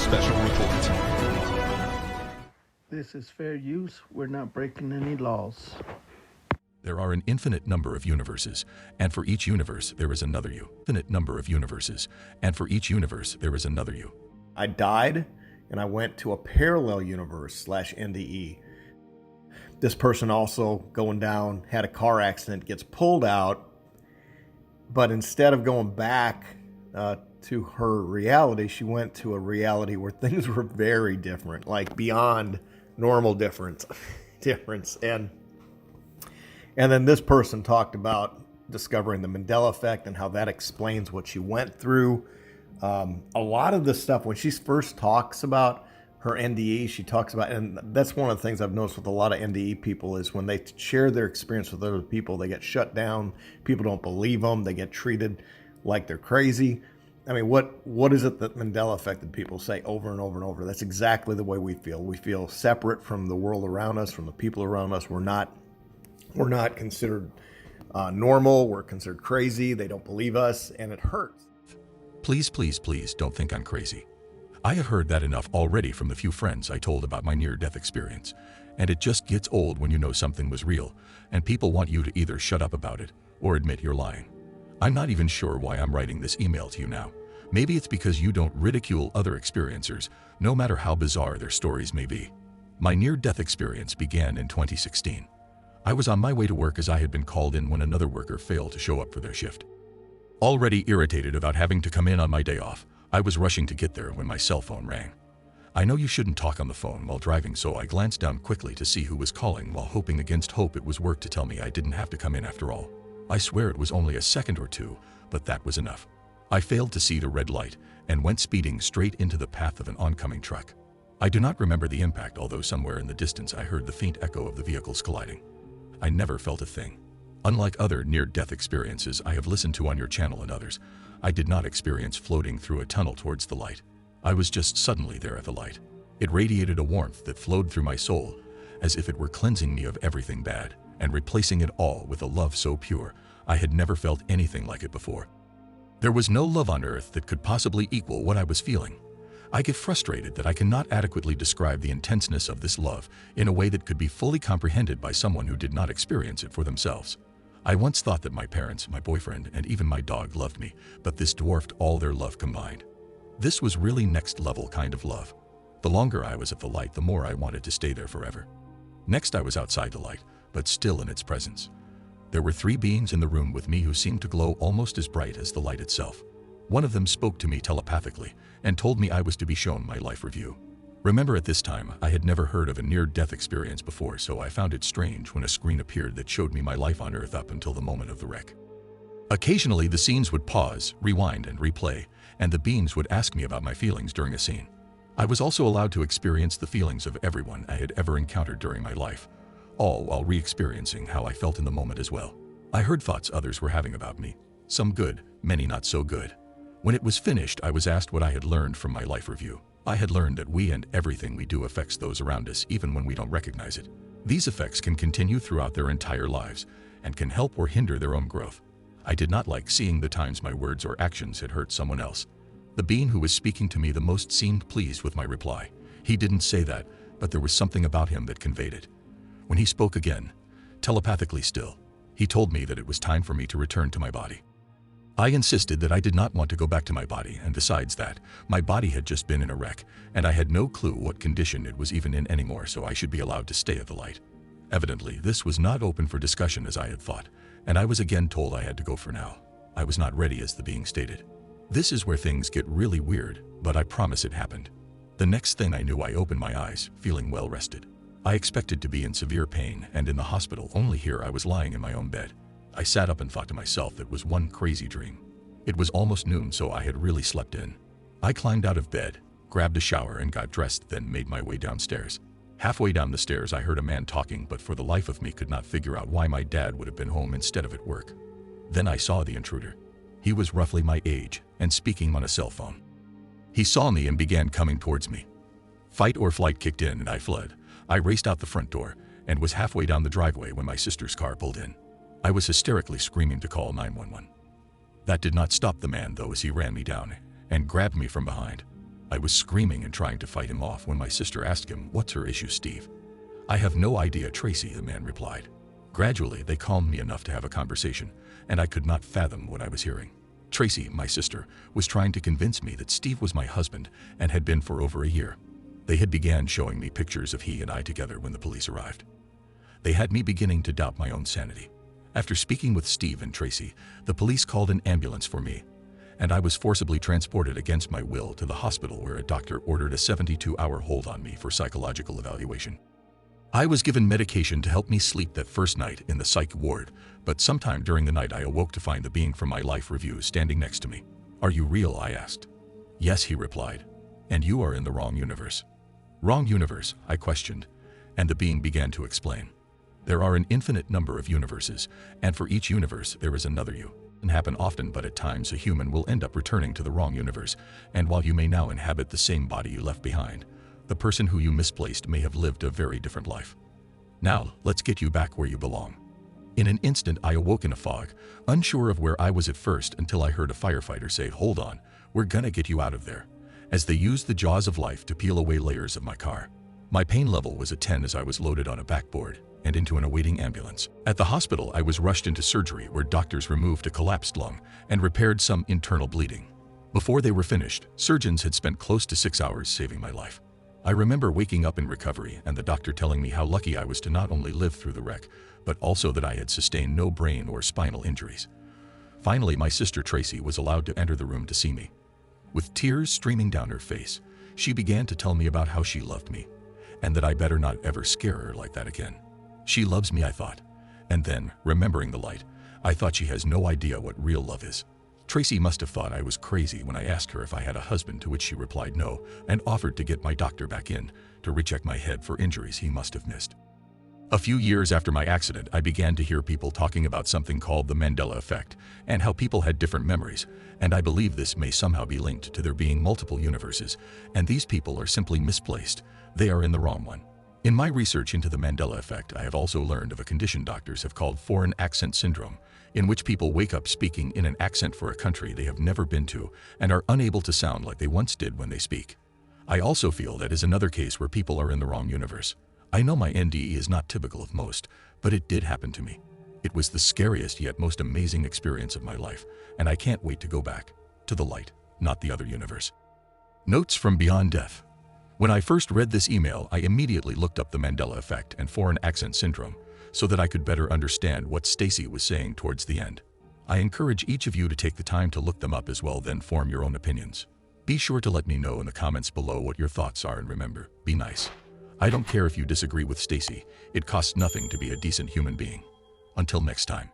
special report. This is fair use. We're not breaking any laws. There are an infinite number of universes, and for each universe there is another you. Infinite number of universes, and for each universe there is another you. I died, and I went to a parallel universe / NDE. This person also going down, had a car accident, gets pulled out, but instead of going back to her reality, she went to a reality where things were very different, like beyond normal difference. And then this person talked about discovering the Mandela effect and how that explains what she went through. A lot of this stuff, when she first talks about her NDE, she talks about, and that's one of the things I've noticed with a lot of NDE people, is when they share their experience with other people, they get shut down. People don't believe them. They get treated like they're crazy. I mean, what is it that Mandela affected people say over and over and over? That's exactly the way we feel. We feel separate from the world around us, from the people around us. We're not considered normal. We're considered crazy. They don't believe us, and it hurts. Please, please, please don't think I'm crazy. I have heard that enough already from the few friends I told about my near-death experience, and it just gets old when you know something was real, and people want you to either shut up about it or admit you're lying. I'm not even sure why I'm writing this email to you now. Maybe it's because you don't ridicule other experiencers, no matter how bizarre their stories may be. My near-death experience began in 2016. I was on my way to work as I had been called in when another worker failed to show up for their shift. Already irritated about having to come in on my day off, I was rushing to get there when my cell phone rang. I know you shouldn't talk on the phone while driving, so I glanced down quickly to see who was calling, while hoping against hope it was work to tell me I didn't have to come in after all. I swear it was only a second or two, but that was enough. I failed to see the red light and went speeding straight into the path of an oncoming truck. I do not remember the impact, although somewhere in the distance I heard the faint echo of the vehicles colliding. I never felt a thing. Unlike other near-death experiences I have listened to on your channel and others, I did not experience floating through a tunnel towards the light. I was just suddenly there at the light. It radiated a warmth that flowed through my soul, as if it were cleansing me of everything bad and replacing it all with a love so pure I had never felt anything like it before. There was no love on earth that could possibly equal what I was feeling. I get frustrated that I cannot adequately describe the intenseness of this love in a way that could be fully comprehended by someone who did not experience it for themselves. I once thought that my parents, my boyfriend, and even my dog loved me, but this dwarfed all their love combined. This was really next-level kind of love. The longer I was at the light, the more I wanted to stay there forever. Next, I was outside the light, but still in its presence. There were 3 beings in the room with me who seemed to glow almost as bright as the light itself. One of them spoke to me telepathically and told me I was to be shown my life review. Remember, at this time, I had never heard of a near-death experience before, so I found it strange when a screen appeared that showed me my life on Earth up until the moment of the wreck. Occasionally, the scenes would pause, rewind, and replay, and the beings would ask me about my feelings during a scene. I was also allowed to experience the feelings of everyone I had ever encountered during my life, all while re-experiencing how I felt in the moment as well. I heard thoughts others were having about me, some good, many not so good. When it was finished, I was asked what I had learned from my life review. I had learned that we and everything we do affects those around us even when we don't recognize it. These effects can continue throughout their entire lives and can help or hinder their own growth. I did not like seeing the times my words or actions had hurt someone else. The being who was speaking to me the most seemed pleased with my reply. He didn't say that, but there was something about him that conveyed it. When he spoke again, telepathically still, he told me that it was time for me to return to my body. I insisted that I did not want to go back to my body, and besides that, my body had just been in a wreck, and I had no clue what condition it was even in anymore, so I should be allowed to stay at the light. Evidently, this was not open for discussion as I had thought, and I was again told I had to go for now. I was not ready, as the being stated. This is where things get really weird, but I promise it happened. The next thing I knew, I opened my eyes, feeling well rested. I expected to be in severe pain and in the hospital, only here I was lying in my own bed. I sat up and thought to myself it was one crazy dream. It was almost noon, so I had really slept in. I climbed out of bed, grabbed a shower, and got dressed, then made my way downstairs. Halfway down the stairs, I heard a man talking, but for the life of me could not figure out why my dad would have been home instead of at work. Then I saw the intruder. He was roughly my age and speaking on a cell phone. He saw me and began coming towards me. Fight or flight kicked in and I fled. I raced out the front door and was halfway down the driveway when my sister's car pulled in. I was hysterically screaming to call 911. That did not stop the man, though, as he ran me down and grabbed me from behind. I was screaming and trying to fight him off when my sister asked him, "What's her issue, Steve?" "I have no idea, Tracy," the man replied. Gradually, they calmed me enough to have a conversation, and I could not fathom what I was hearing. Tracy, my sister, was trying to convince me that Steve was my husband and had been for over a year. They had began showing me pictures of he and I together when the police arrived. They had me beginning to doubt my own sanity. After speaking with Steve and Tracy, the police called an ambulance for me, and I was forcibly transported against my will to the hospital where a doctor ordered a 72-hour hold on me for psychological evaluation. I was given medication to help me sleep that first night in the psych ward, but sometime during the night I awoke to find the being from my life review standing next to me. "Are you real?" I asked. "Yes," he replied. "And you are in the wrong universe." "Wrong universe?" I questioned, and the being began to explain. "There are an infinite number of universes, and for each universe there is another you. It can happen often, but at times a human will end up returning to the wrong universe, and while you may now inhabit the same body you left behind, the person who you misplaced may have lived a very different life. Now, let's get you back where you belong." In an instant, I awoke in a fog, unsure of where I was at first until I heard a firefighter say, "Hold on, we're gonna get you out of there," as they used the jaws of life to peel away layers of my car. My pain level was a 10 as I was loaded on a backboard and into an awaiting ambulance. At the hospital, I was rushed into surgery where doctors removed a collapsed lung and repaired some internal bleeding. Before they were finished, surgeons had spent close to 6 hours saving my life. I remember waking up in recovery and the doctor telling me how lucky I was to not only live through the wreck, but also that I had sustained no brain or spinal injuries. Finally, my sister Tracy was allowed to enter the room to see me. With tears streaming down her face, she began to tell me about how she loved me, and that I better not ever scare her like that again. She loves me, I thought. And then, remembering the light, I thought she has no idea what real love is. Tracy must have thought I was crazy when I asked her if I had a husband, to which she replied no, and offered to get my doctor back in to recheck my head for injuries he must have missed. A few years after my accident, I began to hear people talking about something called the Mandela effect and how people had different memories, and I believe this may somehow be linked to there being multiple universes, and these people are simply misplaced. They are in the wrong one. In my research into the Mandela effect, I have also learned of a condition doctors have called foreign accent syndrome, in which people wake up speaking in an accent for a country they have never been to and are unable to sound like they once did when they speak. I also feel that is another case where people are in the wrong universe. I know my NDE is not typical of most, but it did happen to me. It was the scariest yet most amazing experience of my life, and I can't wait to go back to the light, not the other universe. Notes from Beyond Death. When I first read this email, I immediately looked up the Mandela effect and foreign accent syndrome so that I could better understand what Stacy was saying towards the end. I encourage each of you to take the time to look them up as well, then form your own opinions. Be sure to let me know in the comments below what your thoughts are, and remember, be nice. I don't care if you disagree with Stacy. It costs nothing to be a decent human being. Until next time.